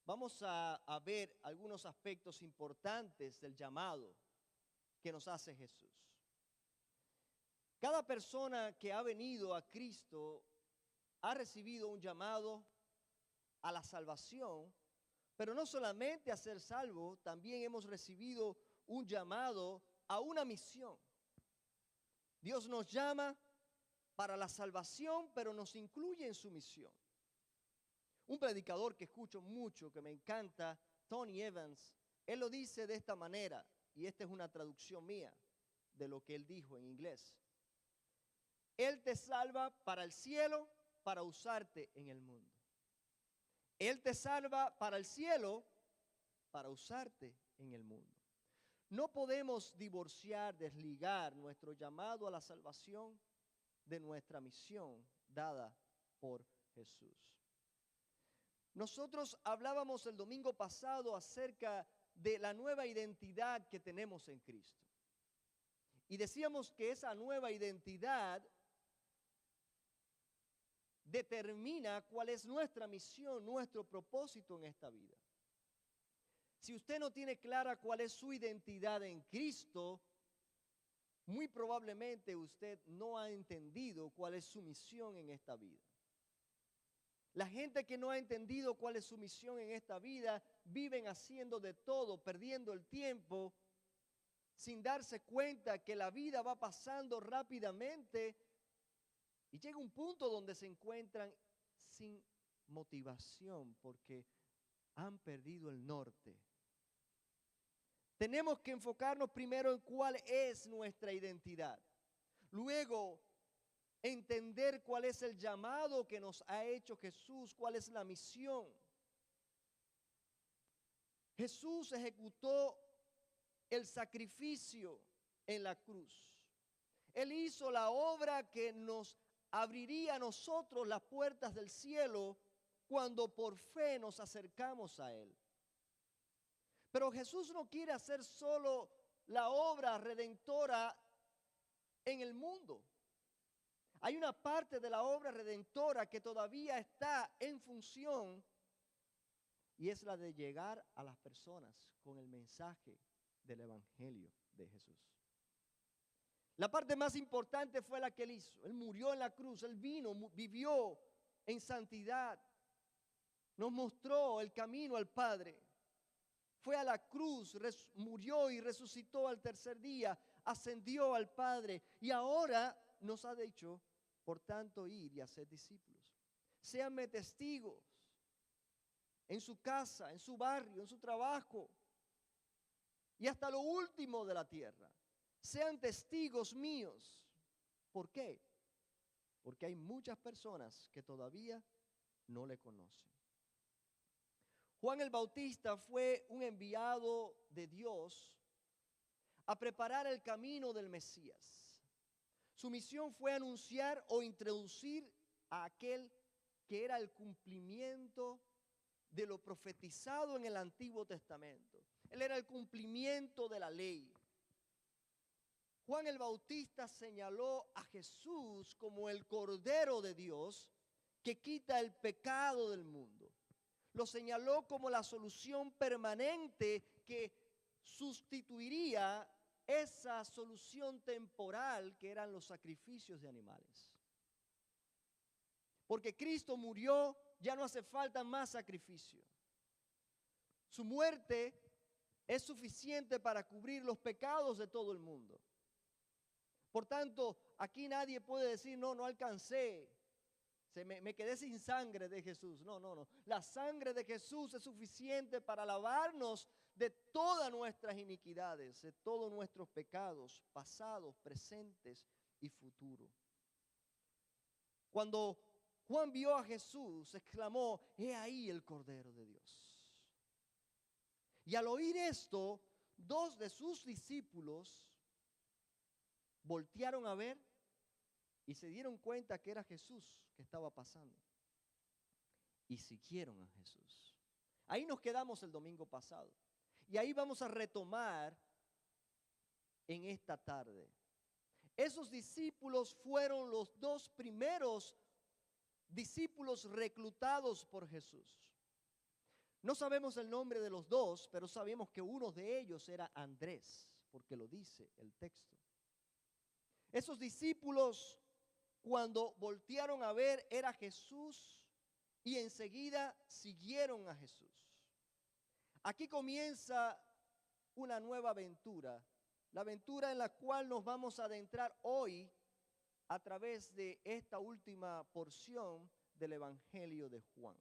vamos a ver algunos aspectos importantes del llamado que nos hace Jesús. Cada persona que ha venido a Cristo ha recibido un llamado a la salvación, pero no solamente a ser salvo, también hemos recibido un llamado a una misión. Dios nos llama para la salvación, pero nos incluye en su misión. Un predicador que escucho mucho, que me encanta, Tony Evans, él lo dice de esta manera, y esta es una traducción mía de lo que él dijo en inglés. Él te salva para el cielo, para usarte en el mundo. Él te salva para el cielo, para usarte en el mundo. No podemos divorciar, desligar nuestro llamado a la salvación de nuestra misión dada por Jesús. Nosotros hablábamos el domingo pasado acerca de la nueva identidad que tenemos en Cristo. Y decíamos que esa nueva identidad determina cuál es nuestra misión, nuestro propósito en esta vida. Si usted no tiene clara cuál es su identidad en Cristo, muy probablemente usted no ha entendido cuál es su misión en esta vida. La gente que no ha entendido cuál es su misión en esta vida, viven haciendo de todo, perdiendo el tiempo, sin darse cuenta que la vida va pasando rápidamente y llega un punto donde se encuentran sin motivación porque han perdido el norte. Tenemos que enfocarnos primero en cuál es nuestra identidad. Luego, entender cuál es el llamado que nos ha hecho Jesús, cuál es la misión. Jesús ejecutó el sacrificio en la cruz. Él hizo la obra que nos abriría a nosotros las puertas del cielo cuando por fe nos acercamos a Él. Pero Jesús no quiere hacer solo la obra redentora en el mundo. Hay una parte de la obra redentora que todavía está en función y es la de llegar a las personas con el mensaje del Evangelio de Jesús. La parte más importante fue la que Él hizo. Él murió en la cruz, Él vino, vivió en santidad, nos mostró el camino al Padre. Fue a la cruz, murió y resucitó al tercer día, ascendió al Padre y ahora nos ha dicho, por tanto, ir y hacer discípulos. Séanme testigos en su casa, en su barrio, en su trabajo y hasta lo último de la tierra. Sean testigos míos. ¿Por qué? Porque hay muchas personas que todavía no le conocen. Juan el Bautista fue un enviado de Dios a preparar el camino del Mesías. Su misión fue anunciar o introducir a aquel que era el cumplimiento de lo profetizado en el Antiguo Testamento. Él era el cumplimiento de la ley. Juan el Bautista señaló a Jesús como el Cordero de Dios que quita el pecado del mundo. Lo señaló como la solución permanente que sustituiría esa solución temporal que eran los sacrificios de animales. Porque Cristo murió, ya no hace falta más sacrificio. Su muerte es suficiente para cubrir los pecados de todo el mundo. Por tanto, aquí nadie puede decir, no alcancé. Me quedé sin sangre de Jesús. No. La sangre de Jesús es suficiente para lavarnos de todas nuestras iniquidades, de todos nuestros pecados, pasados, presentes y futuros. Cuando Juan vio a Jesús, exclamó, he ahí el Cordero de Dios. Y al oír esto, dos de sus discípulos voltearon a ver y se dieron cuenta que era Jesús que estaba pasando. Y siguieron a Jesús. Ahí nos quedamos el domingo pasado. Y ahí vamos a retomar en esta tarde. Esos discípulos fueron los dos primeros discípulos reclutados por Jesús. No sabemos el nombre de los dos, pero sabemos que uno de ellos era Andrés, porque lo dice el texto. Esos discípulos, cuando voltearon a ver, era Jesús y enseguida siguieron a Jesús. Aquí comienza una nueva aventura, la aventura en la cual nos vamos a adentrar hoy a través de esta última porción del Evangelio de Juan.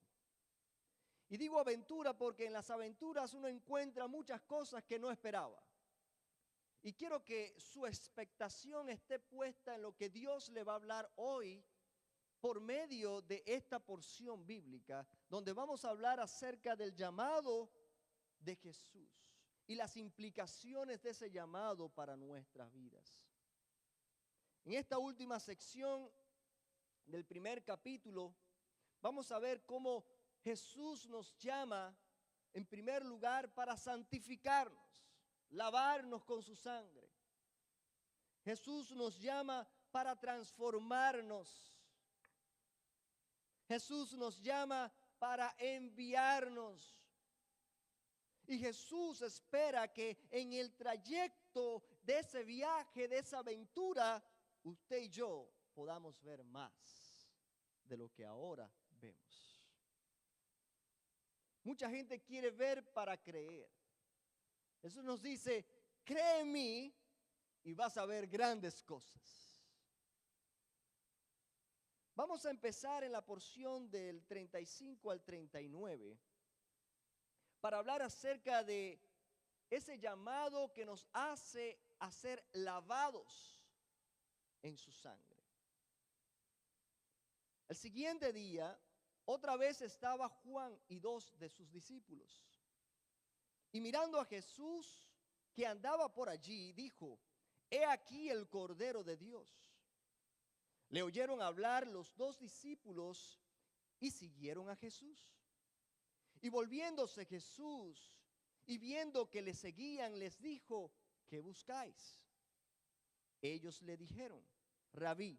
Y digo aventura porque en las aventuras uno encuentra muchas cosas que no esperaba. Y quiero que su expectación esté puesta en lo que Dios le va a hablar hoy por medio de esta porción bíblica, donde vamos a hablar acerca del llamado de Jesús y las implicaciones de ese llamado para nuestras vidas. En esta última sección del primer capítulo, vamos a ver cómo Jesús nos llama, en primer lugar, para santificarnos, lavarnos con su sangre. Jesús nos llama para transformarnos. Jesús nos llama para enviarnos. Y Jesús espera que en el trayecto de ese viaje, de esa aventura, usted y yo podamos ver más de lo que ahora vemos. Mucha gente quiere ver para creer. Jesús nos dice, cree en mí y vas a ver grandes cosas. Vamos a empezar en la porción del 35 al 39 para hablar acerca de ese llamado que nos hace a ser lavados en su sangre. El siguiente día, otra vez estaba Juan y 2 de sus discípulos. Y mirando a Jesús que andaba por allí, dijo, he aquí el Cordero de Dios. Le oyeron hablar los 2 discípulos y siguieron a Jesús. Y volviéndose Jesús y viendo que le seguían, les dijo, ¿qué buscáis? Ellos le dijeron, Rabí,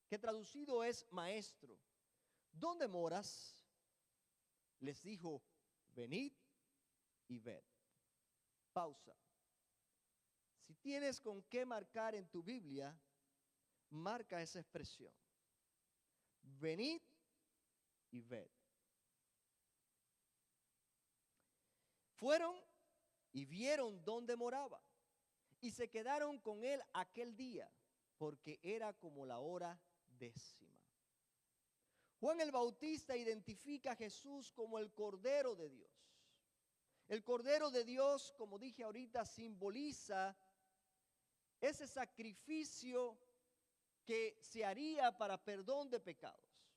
que traducido es maestro, ¿dónde moras? Les dijo, venid y ved. Pausa. Si tienes con qué marcar en tu Biblia, marca esa expresión. Venid y ved. Fueron y vieron dónde moraba y se quedaron con él aquel día, porque era como la hora 10:00. Juan el Bautista identifica a Jesús como el Cordero de Dios. El Cordero de Dios, como dije ahorita, simboliza ese sacrificio que se haría para perdón de pecados.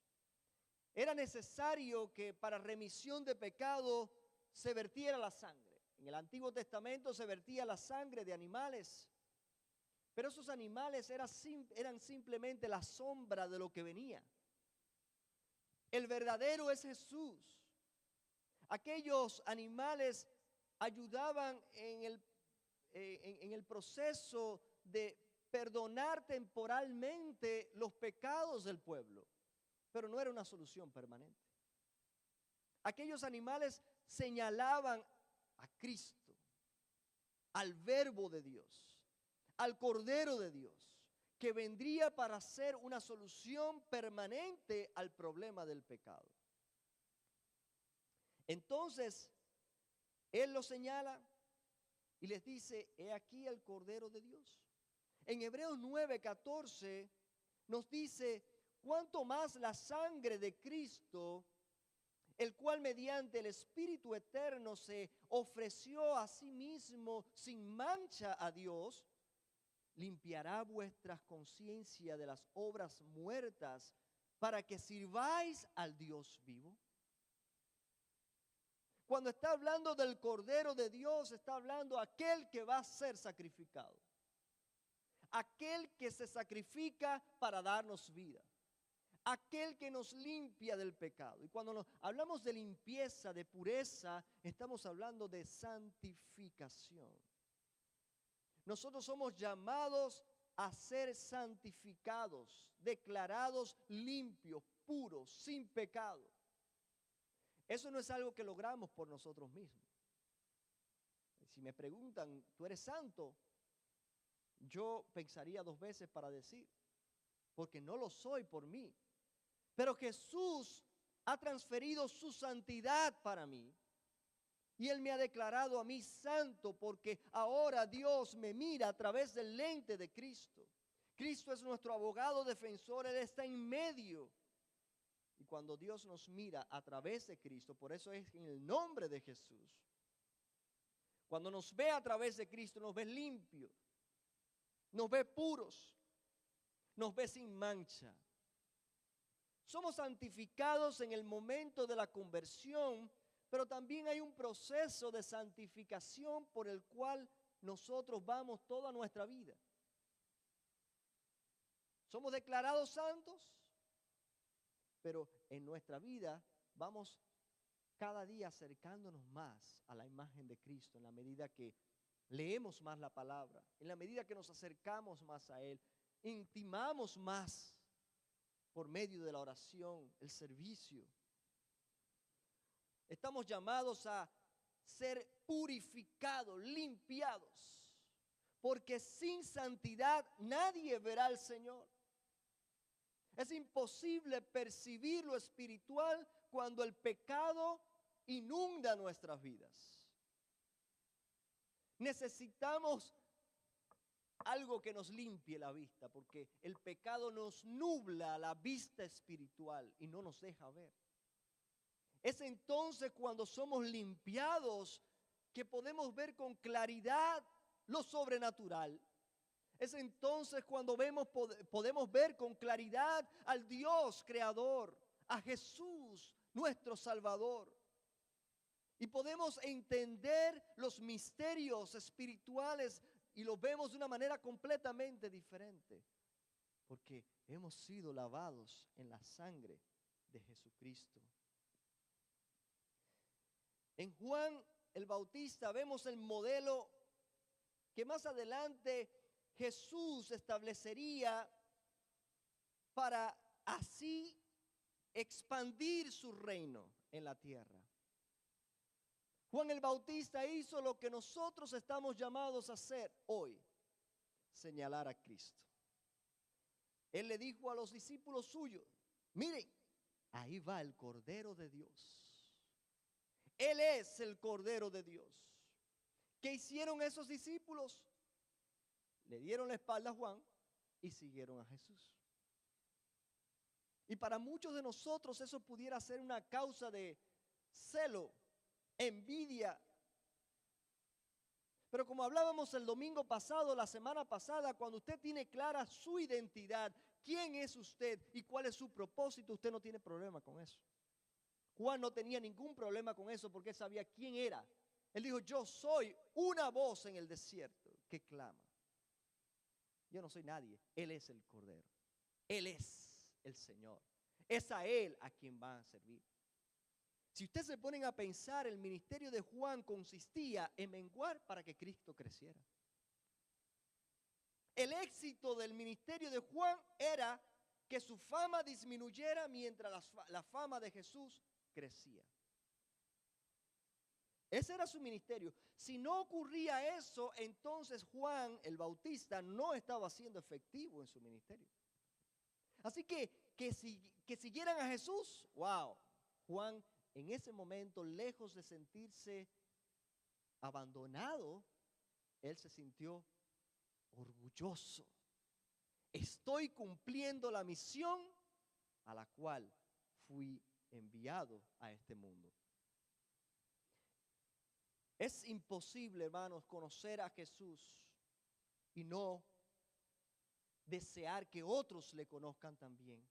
Era necesario que para remisión de pecado se vertiera la sangre. En el Antiguo Testamento se vertía la sangre de animales, pero esos animales eran simplemente la sombra de lo que venía. El verdadero es Jesús. Aquellos animales ayudaban en el proceso de perdonar temporalmente los pecados del pueblo, pero no era una solución permanente. Aquellos animales señalaban a Cristo, al Verbo de Dios, al Cordero de Dios, que vendría para ser una solución permanente al problema del pecado. Entonces, Él lo señala y les dice, he aquí el Cordero de Dios. En Hebreos 9:14 nos dice, cuánto más la sangre de Cristo, el cual mediante el Espíritu Eterno se ofreció a sí mismo sin mancha a Dios, limpiará vuestras conciencias de las obras muertas para que sirváis al Dios vivo. Cuando está hablando del Cordero de Dios, está hablando aquel que va a ser sacrificado. Aquel que se sacrifica para darnos vida. Aquel que nos limpia del pecado. Y cuando hablamos de limpieza, de pureza, estamos hablando de santificación. Nosotros somos llamados a ser santificados, declarados limpios, puros, sin pecado. Eso no es algo que logramos por nosotros mismos. Si me preguntan, ¿tú eres santo? Yo pensaría 2 veces para decir, porque no lo soy por mí. Pero Jesús ha transferido su santidad para mí. Y Él me ha declarado a mí santo porque ahora Dios me mira a través del lente de Cristo. Cristo es nuestro abogado defensor, Él está en medio. Y cuando Dios nos mira a través de Cristo, por eso es en el nombre de Jesús. Cuando nos ve a través de Cristo, nos ve limpios, nos ve puros, nos ve sin mancha. Somos santificados en el momento de la conversión, pero también hay un proceso de santificación por el cual nosotros vamos toda nuestra vida. Somos declarados santos, pero en nuestra vida vamos cada día acercándonos más a la imagen de Cristo en la medida que leemos más la palabra, en la medida que nos acercamos más a Él, intimamos más por medio de la oración, el servicio. Estamos llamados a ser purificados, limpiados, porque sin santidad nadie verá al Señor. Es imposible percibir lo espiritual cuando el pecado inunda nuestras vidas. Necesitamos algo que nos limpie la vista, porque el pecado nos nubla la vista espiritual y no nos deja ver. Es entonces cuando somos limpiados que podemos ver con claridad lo sobrenatural. Es entonces cuando podemos ver con claridad al Dios creador, a Jesús, nuestro Salvador. Y podemos entender los misterios espirituales y los vemos de una manera completamente diferente. Porque hemos sido lavados en la sangre de Jesucristo. En Juan el Bautista vemos el modelo que más adelante Jesús establecería para así expandir su reino en la tierra. Juan el Bautista hizo lo que nosotros estamos llamados a hacer hoy, señalar a Cristo. Él le dijo a los discípulos suyos, miren, ahí va el Cordero de Dios. Él es el Cordero de Dios. ¿Qué hicieron esos discípulos? Le dieron la espalda a Juan y siguieron a Jesús. Y para muchos de nosotros eso pudiera ser una causa de celo, envidia. Pero como hablábamos el domingo pasado, la semana pasada, cuando usted tiene clara su identidad, quién es usted y cuál es su propósito, usted no tiene problema con eso. Juan no tenía ningún problema con eso porque él sabía quién era. Él dijo, yo soy una voz en el desierto que clama. Yo no soy nadie, Él es el Cordero. Él es el Señor. Es a Él a quien van a servir. Si ustedes se ponen a pensar, el ministerio de Juan consistía en menguar para que Cristo creciera. El éxito del ministerio de Juan era que su fama disminuyera mientras la fama de Jesús crecía. Ese era su ministerio. Si no ocurría eso, entonces Juan el Bautista no estaba siendo efectivo en su ministerio. Así que siguieran a Jesús, wow, Juan en ese momento, lejos de sentirse abandonado, él se sintió orgulloso. Estoy cumpliendo la misión a la cual fui enviado a este mundo. Es imposible, hermanos, conocer a Jesús y no desear que otros le conozcan también.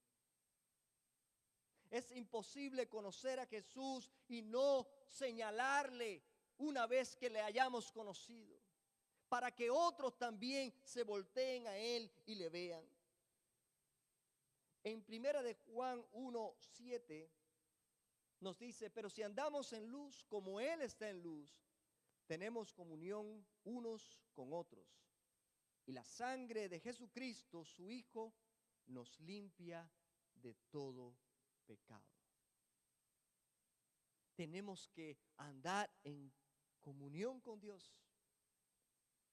Es imposible conocer a Jesús y no señalarle una vez que le hayamos conocido, para que otros también se volteen a Él y le vean. En 1 de Juan 1:7 nos dice, pero si andamos en luz como Él está en luz, tenemos comunión unos con otros. Y la sangre de Jesucristo, su Hijo, nos limpia de todo pecado. tenemos que andar en comunión con Dios.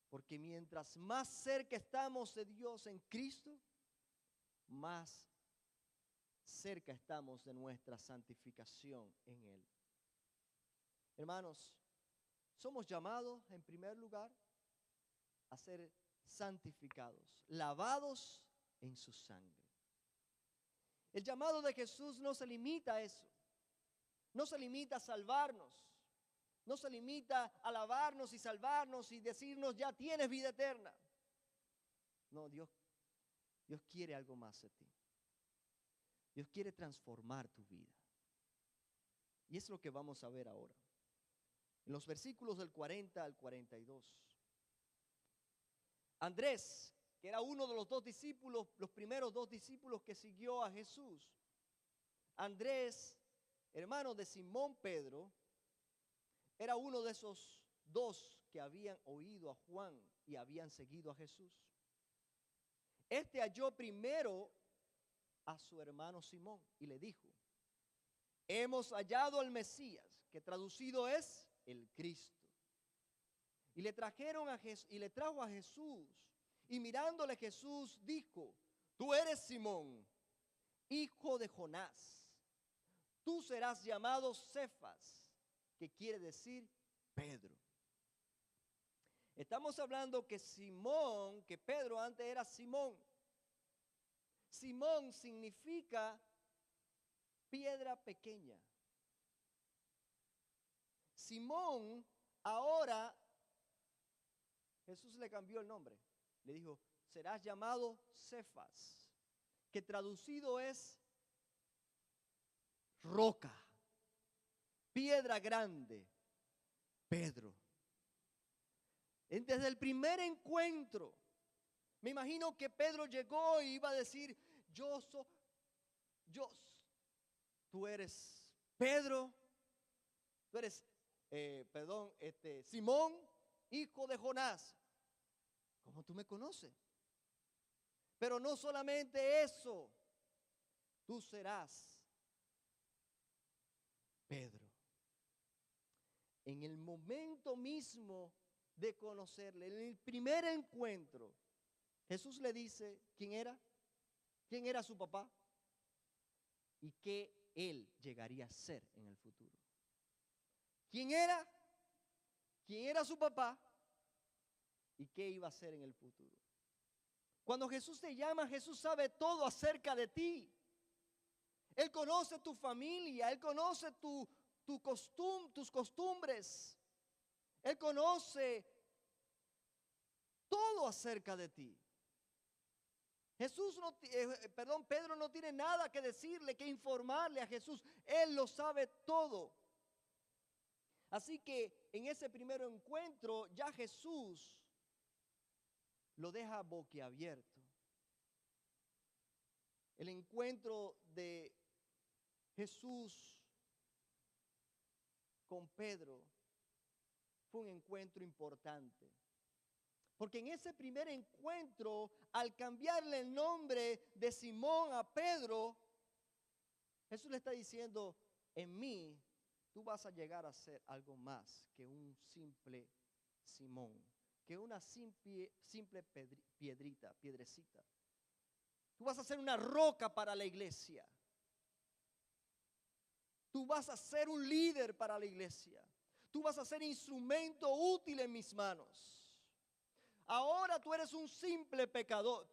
Porque mientras más cerca estamos de Dios en Cristo, más cerca estamos de nuestra santificación en Él. Hermanos, somos llamados en primer lugar a ser santificados, lavados en su sangre. El llamado de Jesús no se limita a eso. No se limita a salvarnos. No se limita a alabarnos y salvarnos y decirnos ya tienes vida eterna. No, Dios quiere algo más de ti. Dios quiere transformar tu vida. Y es lo que vamos a ver ahora. En los versículos del 40 al 42. Andrés, que era uno de los dos discípulos, los primeros dos discípulos que siguió a Jesús. Andrés, hermano de Simón Pedro, era uno de esos dos que habían oído a Juan y habían seguido a Jesús. Este halló primero a su hermano Simón y le dijo: hemos hallado al Mesías, que traducido es el Cristo. Y le trajo a Jesús, y mirándole Jesús dijo: tú eres Simón, hijo de Jonás. Tú serás llamado Cefas, que quiere decir Pedro. Estamos hablando que Pedro antes era Simón. Simón significa piedra pequeña. Simón, ahora Jesús le cambió el nombre. Le dijo: serás llamado Cefas, que traducido es roca, piedra grande, Pedro. Desde el primer encuentro, me imagino que Pedro llegó y iba a decir: tú eres Pedro, tú eres, Simón, hijo de Jonás. ¿Cómo tú me conoces? Pero no solamente eso, tú serás Pedro. En el momento mismo de conocerle, en el primer encuentro, Jesús le dice quién era, quién era su papá y qué él llegaría a ser en el futuro. ¿Quién era? ¿Quién era su papá? ¿Y qué iba a hacer en el futuro? Cuando Jesús te llama, Jesús sabe todo acerca de ti. Él conoce tu familia, Él conoce tus costumbres. Él conoce todo acerca de ti. Pedro no tiene nada que decirle, que informarle a Jesús. Él lo sabe todo. Así que en ese primer encuentro ya Jesús lo deja boquiabierto. El encuentro de Jesús con Pedro fue un encuentro importante. Porque en ese primer encuentro, al cambiarle el nombre de Simón a Pedro, Jesús le está diciendo: en mí tú vas a llegar a ser algo más que un simple Simón, que una simple piedrecita. Tú vas a ser una roca para la iglesia. Tú vas a ser un líder para la iglesia. Tú vas a ser instrumento útil en mis manos. Ahora tú eres un simple pescador.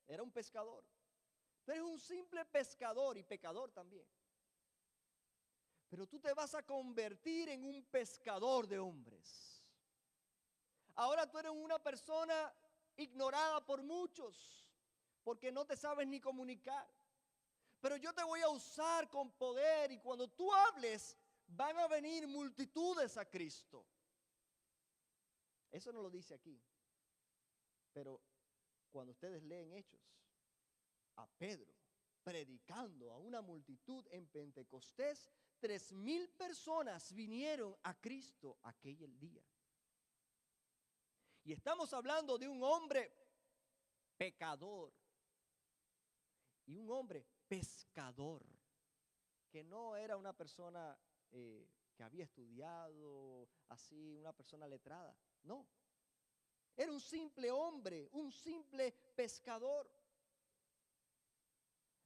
Era un pescador. Tú eres un simple pescador y pecador también. Pero tú te vas a convertir en un pescador de hombres. Ahora tú eres una persona ignorada por muchos, porque no te sabes ni comunicar. Pero yo te voy a usar con poder, y cuando tú hables, van a venir multitudes a Cristo. Eso no lo dice aquí. Pero cuando ustedes leen Hechos, a Pedro predicando a una multitud en Pentecostés, 3,000 personas vinieron a Cristo aquel día. Y estamos hablando de un hombre pecador y un hombre pescador. que no era una persona que había estudiado, así, una persona letrada. No, era un simple hombre, un simple pescador.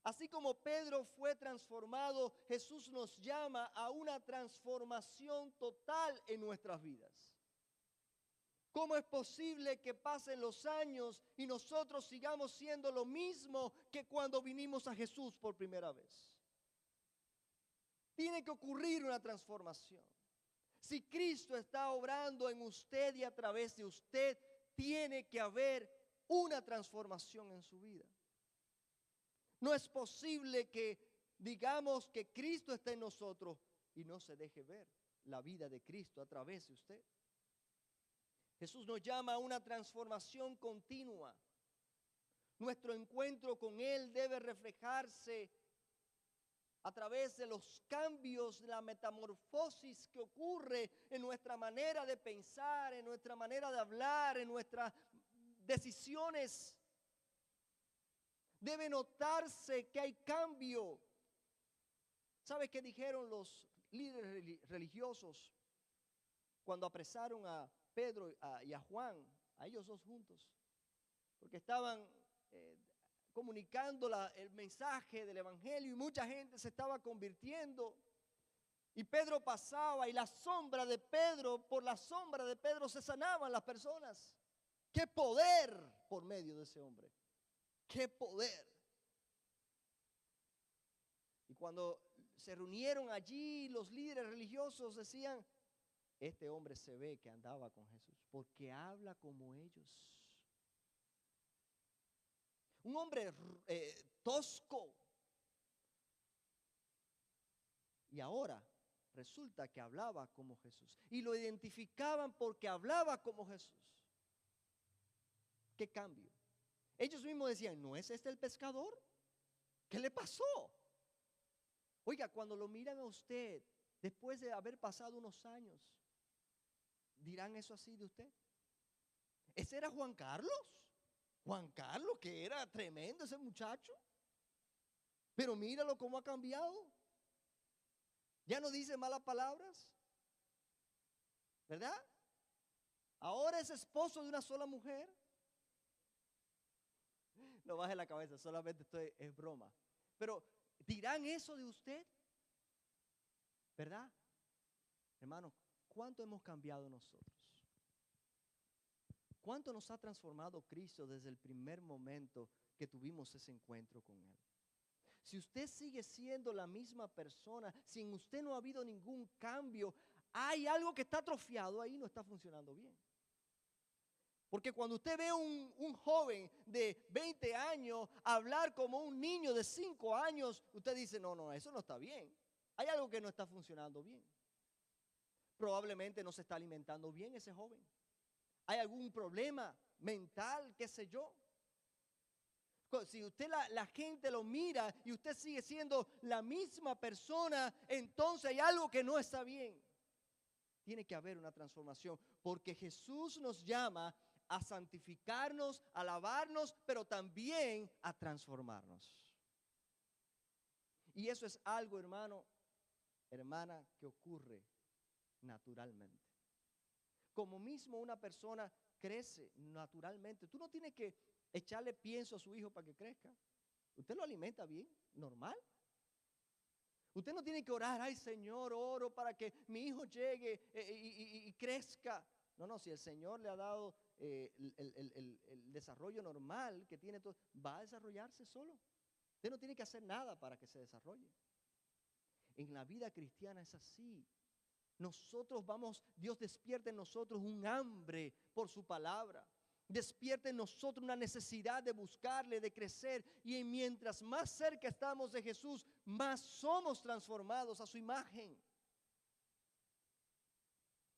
Así como Pedro fue transformado, Jesús nos llama a una transformación total en nuestras vidas. ¿Cómo es posible que pasen los años y nosotros sigamos siendo lo mismo que cuando vinimos a Jesús por primera vez? Tiene que ocurrir una transformación. Si Cristo está obrando en usted y a través de usted, tiene que haber una transformación en su vida. No es posible que digamos que Cristo está en nosotros y no se deje ver la vida de Cristo a través de usted. Jesús nos llama a una transformación continua. Nuestro encuentro con Él debe reflejarse a través de los cambios, la metamorfosis que ocurre en nuestra manera de pensar, en nuestra manera de hablar, en nuestras decisiones. Debe notarse que hay cambio. ¿Sabe qué dijeron los líderes religiosos cuando apresaron a Pedro y a Juan, a ellos dos juntos? Porque estaban comunicando el mensaje del evangelio y mucha gente se estaba convirtiendo. Y Pedro pasaba y por la sombra de Pedro se sanaban las personas. ¡Qué poder por medio de ese hombre! ¡Qué poder! Y cuando se reunieron allí, los líderes religiosos decían, este hombre se ve que andaba con Jesús, porque habla como ellos. Un hombre tosco. Y ahora resulta que hablaba como Jesús. Y lo identificaban porque hablaba como Jesús. ¿Qué cambio? Ellos mismos decían, ¿no es este el pescador? ¿Qué le pasó? Oiga, cuando lo miran a usted, después de haber pasado unos años, ¿dirán eso así de usted? ¿Ese era Juan Carlos? Juan Carlos, que era tremendo ese muchacho. Pero míralo cómo ha cambiado. Ya no dice malas palabras. ¿Verdad? Ahora es esposo de una sola mujer. No baje la cabeza, solamente es broma. Pero dirán eso de usted, ¿verdad? Hermano, ¿cuánto hemos cambiado nosotros? ¿Cuánto nos ha transformado Cristo desde el primer momento que tuvimos ese encuentro con Él? Si usted sigue siendo la misma persona, si en usted no ha habido ningún cambio, hay algo que está atrofiado ahí, no está funcionando bien. Porque cuando usted ve un joven de 20 años hablar como un niño de 5 años, usted dice, no, eso no está bien. Hay algo que no está funcionando bien. Probablemente no se está alimentando bien ese joven. Hay algún problema mental, qué sé yo. Si usted la gente lo mira y usted sigue siendo la misma persona, entonces hay algo que no está bien. Tiene que haber una transformación, porque Jesús nos llama a santificarnos, a lavarnos, pero también a transformarnos. Y eso es algo, hermano, hermana, que ocurre naturalmente. Como mismo una persona crece naturalmente. Tú no tienes que echarle pienso a su hijo para que crezca. Usted lo alimenta bien, normal. Usted no tiene que orar, ay Señor, oro para que mi hijo llegue y crezca. No, si el Señor le ha dado el desarrollo normal que tiene todo, va a desarrollarse solo. Usted no tiene que hacer nada para que se desarrolle. En la vida cristiana es así. Dios despierta en nosotros un hambre por su palabra. Despierta en nosotros una necesidad de buscarle, de crecer. Y mientras más cerca estamos de Jesús, más somos transformados a su imagen.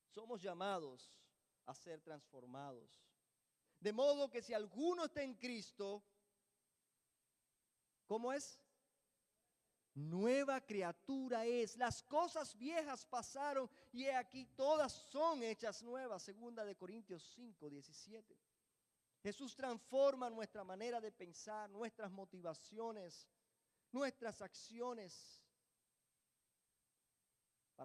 Somos llamados a ser transformados. De modo que si alguno está en Cristo, ¿cómo es? Nueva criatura es. Las cosas viejas pasaron y he aquí todas son hechas nuevas. 2 Corintios 5:17. Jesús transforma nuestra manera de pensar, nuestras motivaciones, nuestras acciones.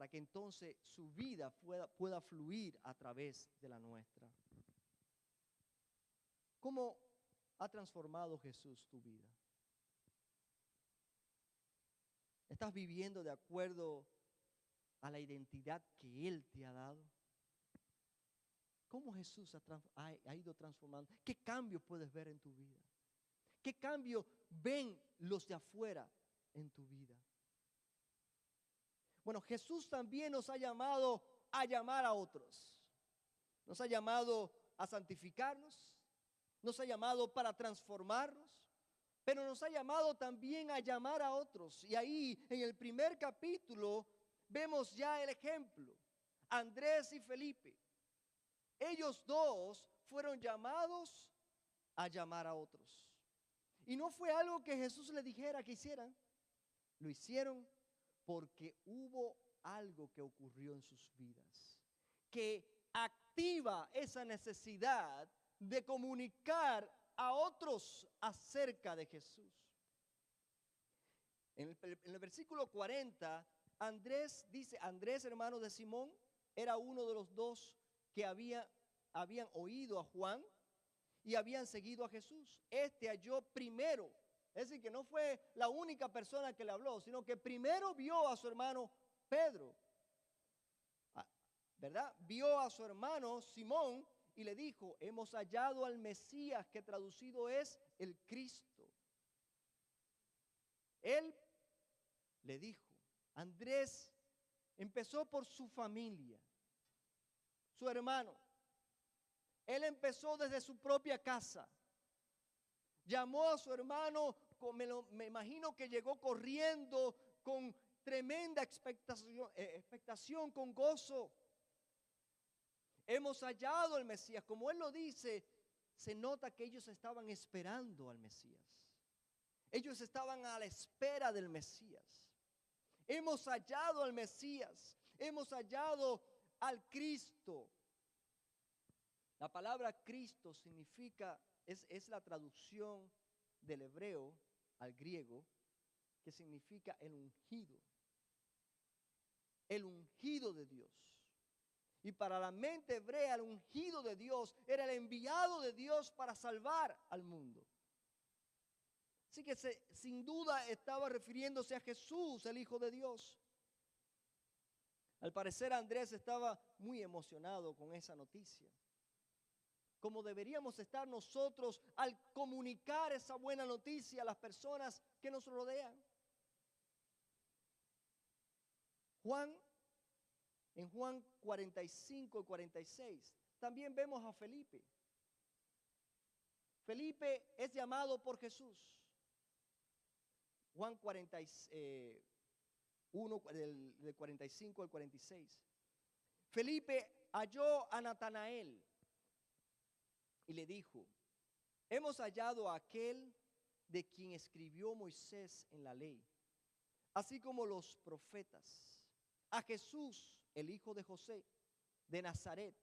para que entonces su vida pueda fluir a través de la nuestra. ¿Cómo ha transformado Jesús tu vida? ¿Estás viviendo de acuerdo a la identidad que Él te ha dado? ¿Cómo Jesús ha ido transformando? ¿Qué cambios puedes ver en tu vida? ¿Qué cambio ven los de afuera en tu vida? Bueno, Jesús también nos ha llamado a llamar a otros. Nos ha llamado a santificarnos. Nos ha llamado para transformarnos. Pero nos ha llamado también a llamar a otros. Y ahí en el primer capítulo vemos ya el ejemplo. Andrés y Felipe. Ellos dos fueron llamados a llamar a otros. Y no fue algo que Jesús les dijera que hicieran. Lo hicieron porque hubo algo que ocurrió en sus vidas, que activa esa necesidad de comunicar a otros acerca de Jesús. En el versículo 40, Andrés dice, Andrés, hermano de Simón, era uno de los dos que habían oído a Juan y habían seguido a Jesús. Este halló primero, es decir, que no fue la única persona que le habló, sino que primero vio a su hermano Pedro, ¿verdad? Vio a su hermano Simón y le dijo, hemos hallado al Mesías, que traducido es el Cristo. Él le dijo, Andrés empezó por su familia, su hermano. Él empezó desde su propia casa. Llamó a su hermano, me imagino que llegó corriendo con tremenda expectación, con gozo. Hemos hallado al Mesías. Como él lo dice, se nota que ellos estaban esperando al Mesías. Ellos estaban a la espera del Mesías. Hemos hallado al Mesías. Hemos hallado al Cristo. La palabra Cristo significa, es la traducción del hebreo al griego, que significa el ungido. El ungido de Dios. Y para la mente hebrea, el ungido de Dios era el enviado de Dios para salvar al mundo. Así que sin duda estaba refiriéndose a Jesús, el Hijo de Dios. Al parecer Andrés estaba muy emocionado con esa noticia. Como deberíamos estar nosotros al comunicar esa buena noticia a las personas que nos rodean. En Juan 45 y 46, también vemos a Felipe. Felipe es llamado por Jesús. Juan 41, del 45 al 46. Felipe halló a Natanael y le dijo, hemos hallado a aquel de quien escribió Moisés en la ley, así como los profetas, a Jesús, el hijo de José, de Nazaret.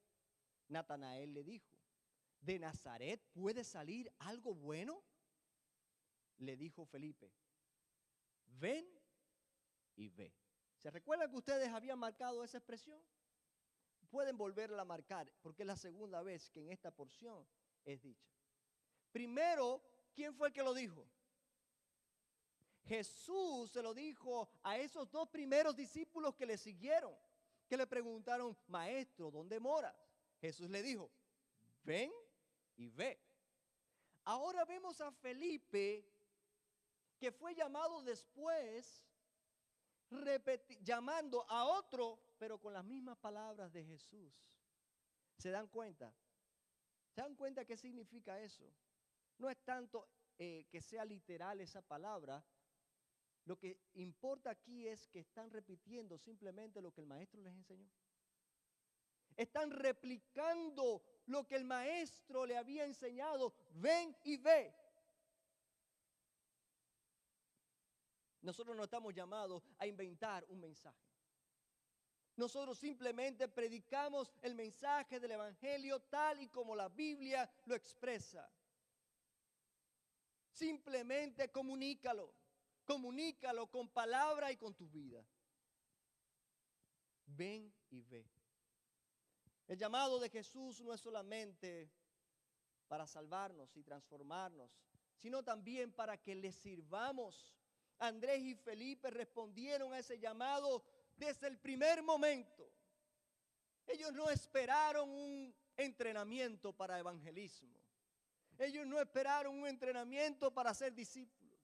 Natanael le dijo, ¿de Nazaret puede salir algo bueno? Le dijo Felipe, ven y ve. ¿Se recuerdan que ustedes habían marcado esa expresión? Pueden volverla a marcar, porque es la segunda vez que en esta porción es dicha. Primero, ¿quién fue el que lo dijo? Jesús se lo dijo a esos dos primeros discípulos que le siguieron, que le preguntaron, maestro, ¿dónde moras? Jesús le dijo, ven y ve. Ahora vemos a Felipe, que fue llamado después, llamando a otro, pero con las mismas palabras de Jesús. ¿Se dan cuenta? ¿Se dan cuenta qué significa eso? No es tanto que sea literal esa palabra. Lo que importa aquí es que están repitiendo simplemente lo que el maestro les enseñó. Están replicando lo que el maestro le había enseñado. Ven y ve. Nosotros no estamos llamados a inventar un mensaje. Nosotros simplemente predicamos el mensaje del Evangelio tal y como la Biblia lo expresa. Simplemente comunícalo. Comunícalo con palabra y con tu vida. ven y ve. El llamado de Jesús no es solamente para salvarnos y transformarnos, sino también para que le sirvamos. Andrés y Felipe respondieron a ese llamado desde el primer momento. Ellos no esperaron un entrenamiento para evangelismo. Ellos no esperaron un entrenamiento para ser discípulos.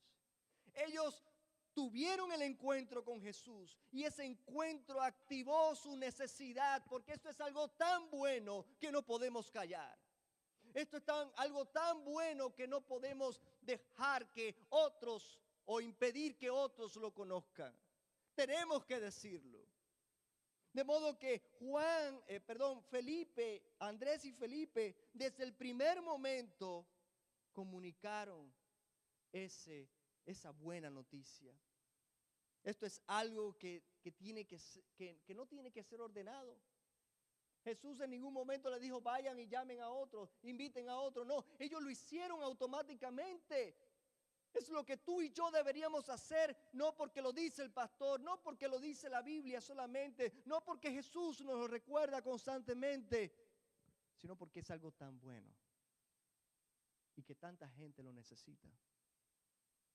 Ellos tuvieron el encuentro con Jesús y ese encuentro activó su necesidad, porque esto es algo tan bueno que no podemos callar. Esto es algo tan bueno que no podemos dejar que otros o impedir que otros lo conozcan. Tenemos que decirlo. De modo que Andrés y Felipe, desde el primer momento comunicaron esa buena noticia. Esto es algo que no tiene que ser ordenado. Jesús en ningún momento le dijo, vayan y llamen a otros, inviten a otros. No, ellos lo hicieron automáticamente. Es lo que tú y yo deberíamos hacer, no porque lo dice el pastor, no porque lo dice la Biblia solamente, no porque Jesús nos lo recuerda constantemente, sino porque es algo tan bueno y que tanta gente lo necesita,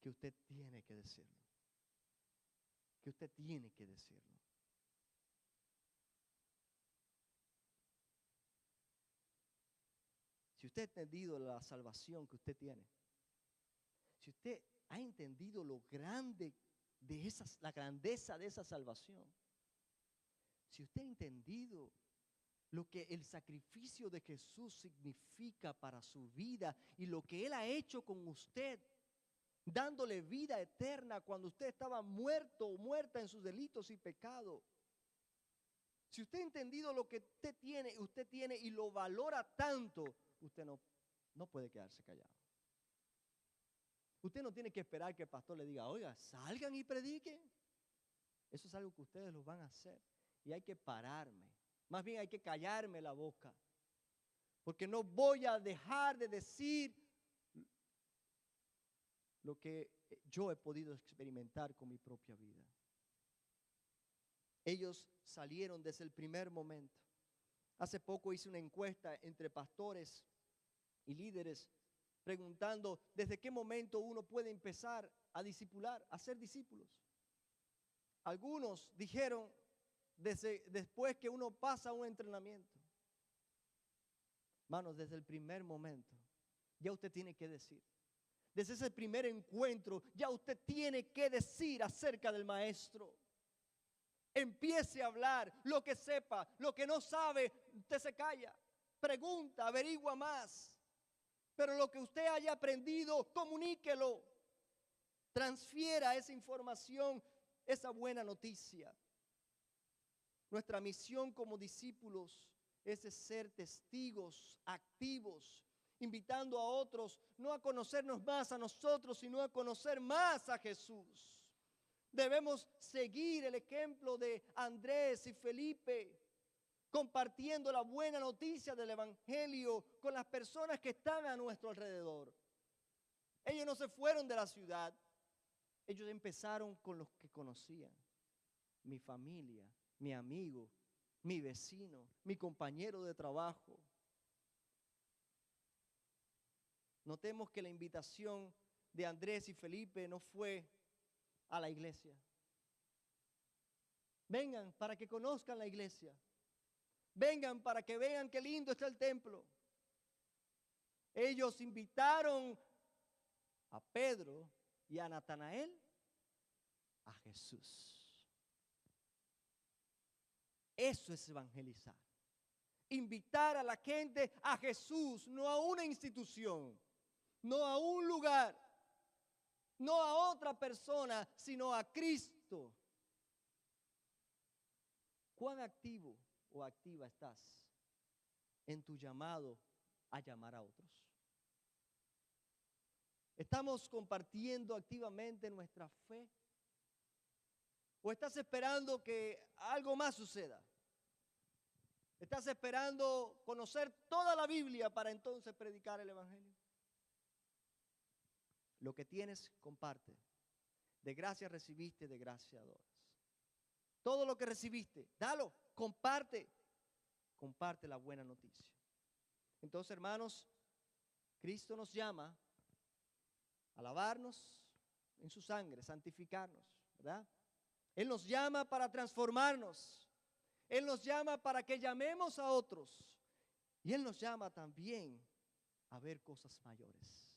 que usted tiene que decirlo. Que usted tiene que decirlo. Si usted ha entendido la salvación que usted tiene, si usted ha entendido lo grande la grandeza de esa salvación, si usted ha entendido lo que el sacrificio de Jesús significa para su vida y lo que Él ha hecho con usted, dándole vida eterna cuando usted estaba muerto o muerta en sus delitos y pecados. Si usted ha entendido lo que usted tiene y lo valora tanto, usted no puede quedarse callado. Usted no tiene que esperar que el pastor le diga, oiga, salgan y prediquen. Eso es algo que ustedes lo van a hacer. Y hay que pararme. Más bien hay que callarme la boca. Porque no voy a dejar de decir lo que yo he podido experimentar con mi propia vida. Ellos salieron desde el primer momento. Hace poco hice una encuesta entre pastores y líderes preguntando desde qué momento uno puede empezar a discipular, a ser discípulos. Algunos dijeron después que uno pasa un entrenamiento. Hermanos, desde el primer momento ya usted tiene que decir. Desde ese primer encuentro ya usted tiene que decir acerca del maestro. Empiece a hablar lo que sepa, lo que no sabe, usted se calla. Pregunta, averigua más. Pero lo que usted haya aprendido, comuníquelo. Transfiera esa información, esa buena noticia. Nuestra misión como discípulos es de ser testigos activos, invitando a otros no a conocernos más a nosotros, sino a conocer más a Jesús. Debemos seguir el ejemplo de Andrés y Felipe, compartiendo la buena noticia del Evangelio con las personas que están a nuestro alrededor. Ellos no se fueron de la ciudad, ellos empezaron con los que conocían. Mi familia, mi amigo, mi vecino, mi compañero de trabajo. Notemos que la invitación de Andrés y Felipe no fue a la iglesia. Vengan para que conozcan la iglesia. Vengan para que vean qué lindo está el templo. Ellos invitaron a Pedro y a Natanael a Jesús. Eso es evangelizar. Invitar a la gente a Jesús, no a una institución, no a un lugar, no a otra persona, sino a Cristo. ¿Cuán activo o activa estás en tu llamado a llamar a otros? ¿Estamos compartiendo activamente nuestra fe? ¿O estás esperando que algo más suceda? ¿Estás esperando conocer toda la Biblia para entonces predicar el Evangelio? Lo que tienes, comparte. De gracia recibiste, de gracia das. Todo lo que recibiste, dalo, comparte la buena noticia. Entonces, hermanos, Cristo nos llama a lavarnos en su sangre, santificarnos, ¿verdad? Él nos llama para transformarnos. Él nos llama para que llamemos a otros. Y Él nos llama también a ver cosas mayores.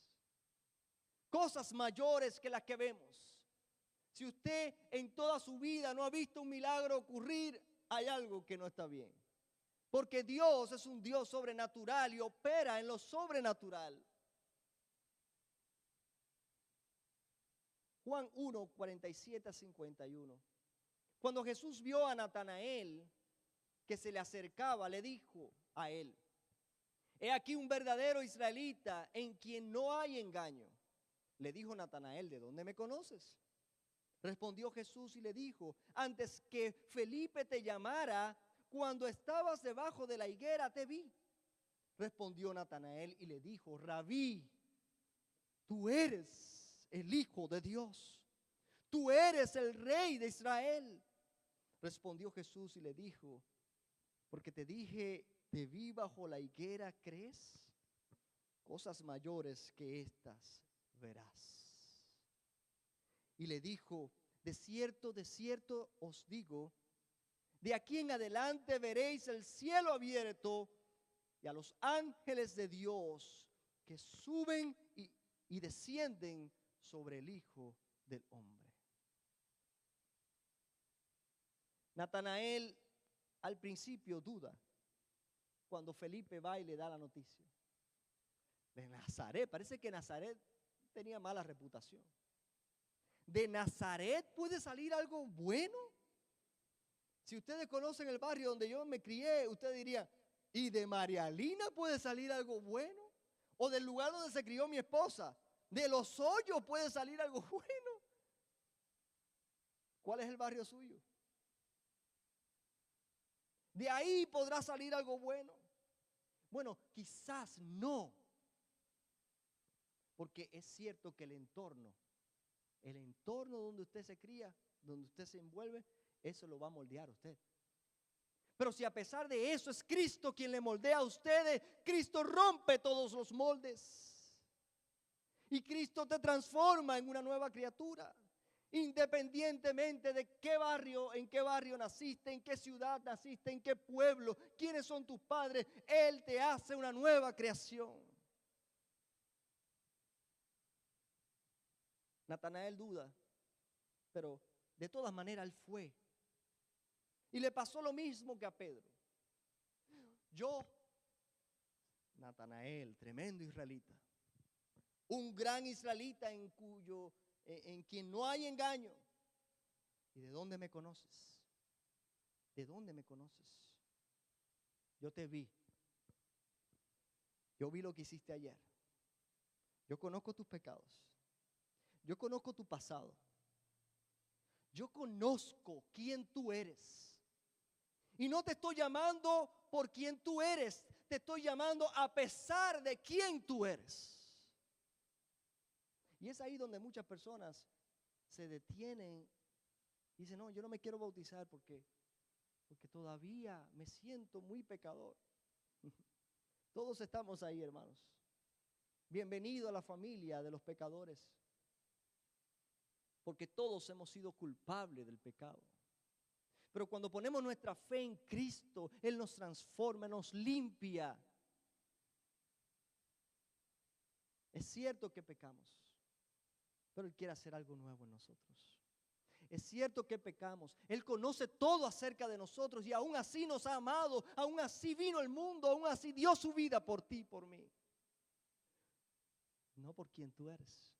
Cosas mayores que las que vemos. Si usted en toda su vida no ha visto un milagro ocurrir, hay algo que no está bien. Porque Dios es un Dios sobrenatural y opera en lo sobrenatural. Juan 1, 47 a 51. Cuando Jesús vio a Natanael que se le acercaba, le dijo a él: he aquí un verdadero israelita en quien no hay engaño. Le dijo Natanael: ¿de dónde me conoces? Respondió Jesús y le dijo: antes que Felipe te llamara, cuando estabas debajo de la higuera te vi. Respondió Natanael y le dijo: Rabí, tú eres el Hijo de Dios, tú eres el Rey de Israel. Respondió Jesús y le dijo: porque te dije, te vi bajo la higuera, ¿crees? Cosas mayores que estas verás. Y le dijo: de cierto os digo, de aquí en adelante veréis el cielo abierto y a los ángeles de Dios que suben y descienden sobre el Hijo del Hombre. Natanael al principio duda cuando Felipe va y le da la noticia. De Nazaret, parece que Nazaret tenía mala reputación. ¿De Nazaret puede salir algo bueno? Si ustedes conocen el barrio donde yo me crié, ustedes dirían: ¿y de Marialina puede salir algo bueno? ¿O del lugar donde se crió mi esposa, de Los Hoyos, puede salir algo bueno? ¿Cuál es el barrio suyo? ¿De ahí podrá salir algo bueno? Bueno, quizás no. Porque es cierto que el entorno donde usted se cría, donde usted se envuelve, eso lo va a moldear a usted. Pero si a pesar de eso es Cristo quien le moldea a ustedes, Cristo rompe todos los moldes. Y Cristo te transforma en una nueva criatura. Independientemente de en qué barrio naciste, en qué ciudad naciste, en qué pueblo, quiénes son tus padres, Él te hace una nueva creación. Natanael duda, pero de todas maneras él fue. Y le pasó lo mismo que a Pedro. Natanael, tremendo israelita, un gran israelita en quien no hay engaño. ¿Y de dónde me conoces? ¿De dónde me conoces? Yo te vi. Yo vi lo que hiciste ayer. Yo conozco tus pecados. Yo conozco tu pasado. Yo conozco quién tú eres. Y no te estoy llamando por quién tú eres. Te estoy llamando a pesar de quién tú eres. Y es ahí donde muchas personas se detienen y dicen: no, yo no me quiero bautizar porque todavía me siento muy pecador. Todos estamos ahí, hermanos. Bienvenido a la familia de los pecadores. Porque todos hemos sido culpables del pecado. Pero cuando ponemos nuestra fe en Cristo, Él nos transforma, nos limpia. Es cierto que pecamos, pero Él quiere hacer algo nuevo en nosotros. Es cierto que pecamos. Él conoce todo acerca de nosotros y aún así nos ha amado, aún así vino al mundo, aún así dio su vida por ti y por mí. No por quien tú eres,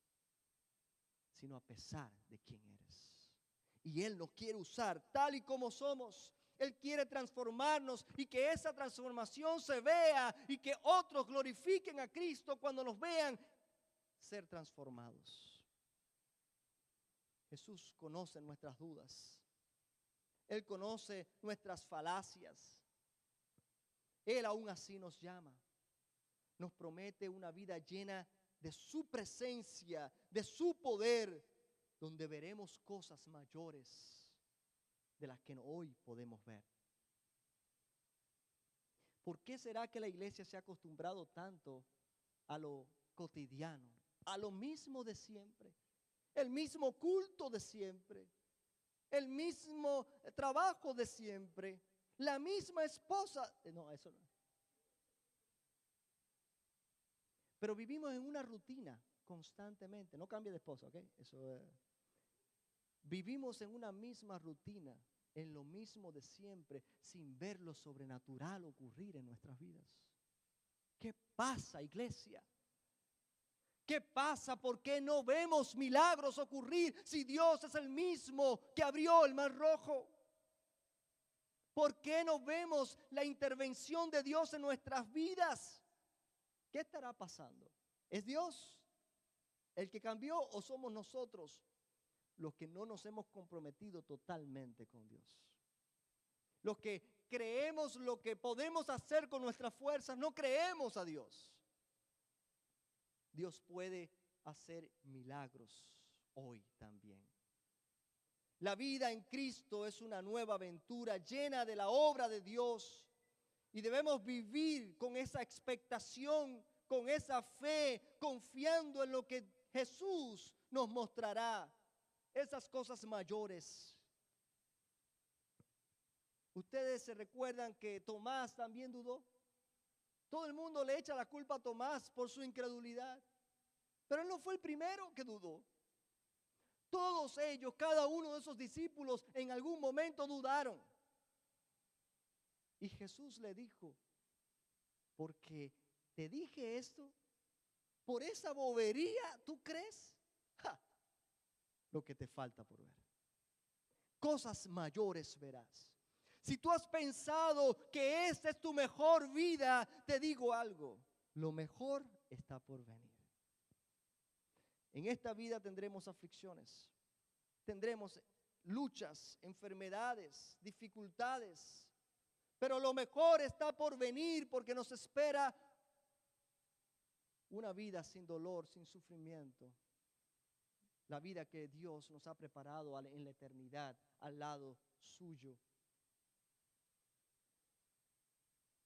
sino a pesar de quién eres. Y Él nos quiere usar tal y como somos. Él quiere transformarnos y que esa transformación se vea y que otros glorifiquen a Cristo cuando nos vean ser transformados. Jesús conoce nuestras dudas. Él conoce nuestras falacias. Él aún así nos llama. Nos promete una vida llena de su presencia, de su poder, donde veremos cosas mayores. de las que hoy podemos ver. ¿Por qué será que la iglesia se ha acostumbrado tanto a lo cotidiano, a lo mismo de siempre, el mismo culto de siempre, el mismo trabajo de siempre, la misma esposa? No, eso no. Pero vivimos en una rutina constantemente. No cambie de esposa, ¿ok? Vivimos en una misma rutina, en lo mismo de siempre, sin ver lo sobrenatural ocurrir en nuestras vidas. ¿Qué pasa, iglesia? ¿Qué pasa? ¿Por qué no vemos milagros ocurrir si Dios es el mismo que abrió el Mar Rojo? ¿Por qué no vemos la intervención de Dios en nuestras vidas? ¿Qué estará pasando? ¿Es Dios el que cambió o somos nosotros los que no nos hemos comprometido totalmente con Dios? Los que creemos lo que podemos hacer con nuestras fuerzas, no creemos a Dios. Dios puede hacer milagros hoy también. La vida en Cristo es una nueva aventura llena de la obra de Dios y debemos vivir con esa expectación, con esa fe, confiando en lo que Jesús nos mostrará, esas cosas mayores. Ustedes se recuerdan que Tomás también dudó. Todo el mundo le echa la culpa a Tomás por su incredulidad, pero él no fue el primero que dudó. Todos ellos, cada uno de esos discípulos, en algún momento dudaron. Y Jesús le dijo: porque te dije esto, por esa bobería, ¿tú crees? ¡Ja! Lo que te falta por ver. Cosas mayores verás. Si tú has pensado que esta es tu mejor vida, te digo algo: lo mejor está por venir. En esta vida tendremos aflicciones, tendremos luchas, enfermedades, dificultades, pero lo mejor está por venir, porque nos espera una vida sin dolor, sin sufrimiento, la vida que Dios nos ha preparado en la eternidad al lado suyo.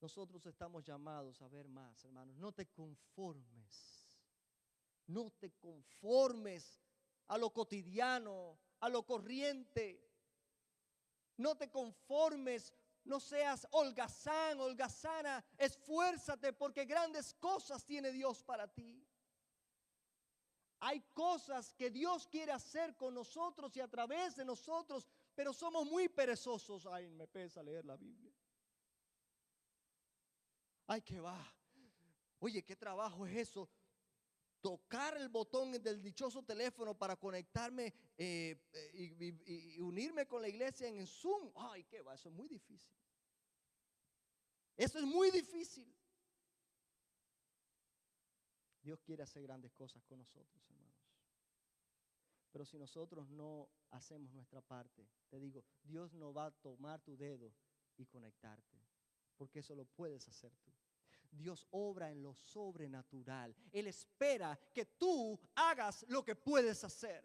Nosotros estamos llamados a ver más, hermanos. No te conformes. No te conformes a lo cotidiano, a lo corriente. No te conformes, no seas holgazán, holgazana. Esfuérzate, porque grandes cosas tiene Dios para ti. Hay cosas que Dios quiere hacer con nosotros y a través de nosotros, pero somos muy perezosos. Ay, me pesa leer la Biblia. Ay, qué va. Oye, ¿qué trabajo es eso? Tocar el botón del dichoso teléfono para conectarme y unirme con la iglesia en Zoom. Ay, qué va, eso es muy difícil. Eso es muy difícil. Dios quiere hacer grandes cosas con nosotros, hermanos. Pero si nosotros no hacemos nuestra parte, te digo, Dios no va a tomar tu dedo y conectarte, porque eso lo puedes hacer tú. Dios obra en lo sobrenatural. Él espera que tú hagas lo que puedes hacer.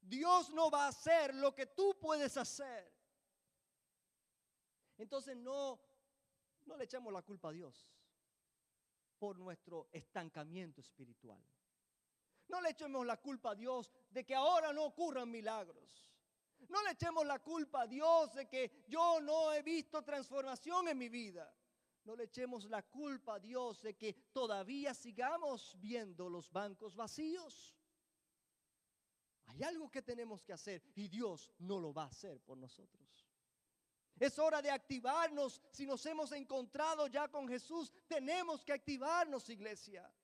Dios no va a hacer lo que tú puedes hacer. Entonces no le echamos la culpa a Dios por nuestro estancamiento espiritual. No le echemos la culpa a Dios de que ahora no ocurran milagros. No le echemos la culpa a Dios de que yo no he visto transformación en mi vida. No le echemos la culpa a Dios de que todavía sigamos viendo los bancos vacíos. Hay algo que tenemos que hacer y Dios no lo va a hacer por nosotros. Es hora de activarnos. Si nos hemos encontrado ya con Jesús, tenemos que activarnos, iglesia.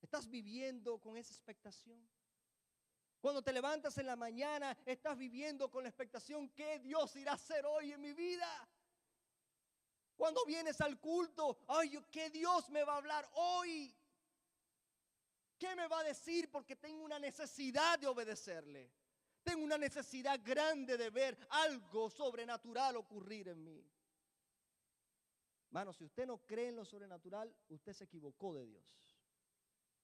¿Estás viviendo con esa expectación? Cuando te levantas en la mañana, estás viviendo con la expectación: ¿qué Dios irá a hacer hoy en mi vida? Cuando vienes al culto, ay, ¿qué Dios me va a hablar hoy? ¿Qué me va a decir? Porque tengo una necesidad de obedecerle. Tengo una necesidad grande de ver algo sobrenatural ocurrir en mí. Hermano, si usted no cree en lo sobrenatural, usted se equivocó de Dios.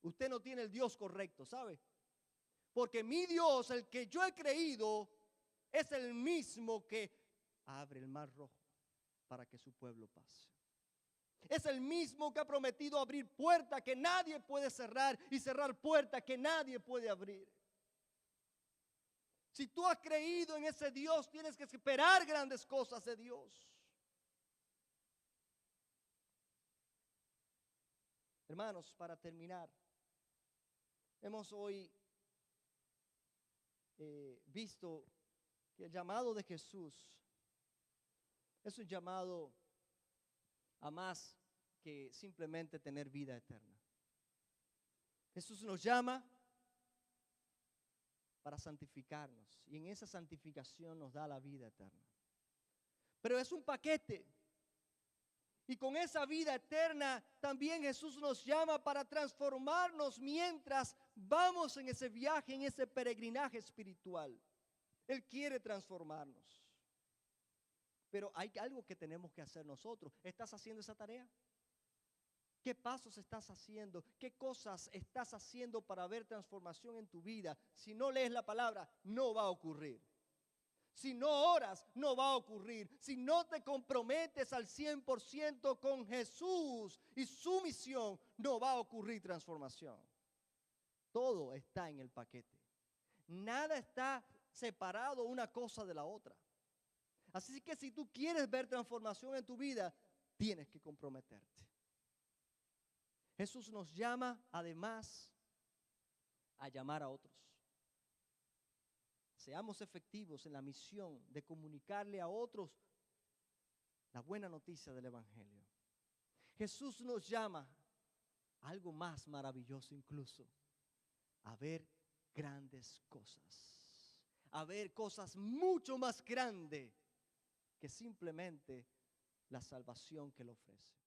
Usted no tiene el Dios correcto, ¿sabe? Porque mi Dios, el que yo he creído, es el mismo que abre el mar rojo para que su pueblo pase. Es el mismo que ha prometido abrir puertas que nadie puede cerrar y cerrar puertas que nadie puede abrir. Si tú has creído en ese Dios, tienes que esperar grandes cosas de Dios. Hermanos, para terminar, hemos hoy visto que el llamado de Jesús es un llamado a más que simplemente tener vida eterna. Jesús nos llama para santificarnos y en esa santificación nos da la vida eterna. Pero es un paquete. Y con esa vida eterna también Jesús nos llama para transformarnos mientras vamos en ese viaje, en ese peregrinaje espiritual. Él quiere transformarnos. Pero hay algo que tenemos que hacer nosotros. ¿Estás haciendo esa tarea? ¿Qué pasos estás haciendo? ¿Qué cosas estás haciendo para ver transformación en tu vida? Si no lees la palabra, no va a ocurrir. Si no oras, no va a ocurrir. Si no te comprometes al 100% con Jesús y su misión, no va a ocurrir transformación. Todo está en el paquete. Nada está separado una cosa de la otra. Así que si tú quieres ver transformación en tu vida, tienes que comprometerte. Jesús nos llama además a llamar a otros. Seamos efectivos en la misión de comunicarle a otros la buena noticia del Evangelio. Jesús nos llama a algo más maravilloso incluso, a ver grandes cosas, a ver cosas mucho más grandes que simplemente la salvación que Él ofrece.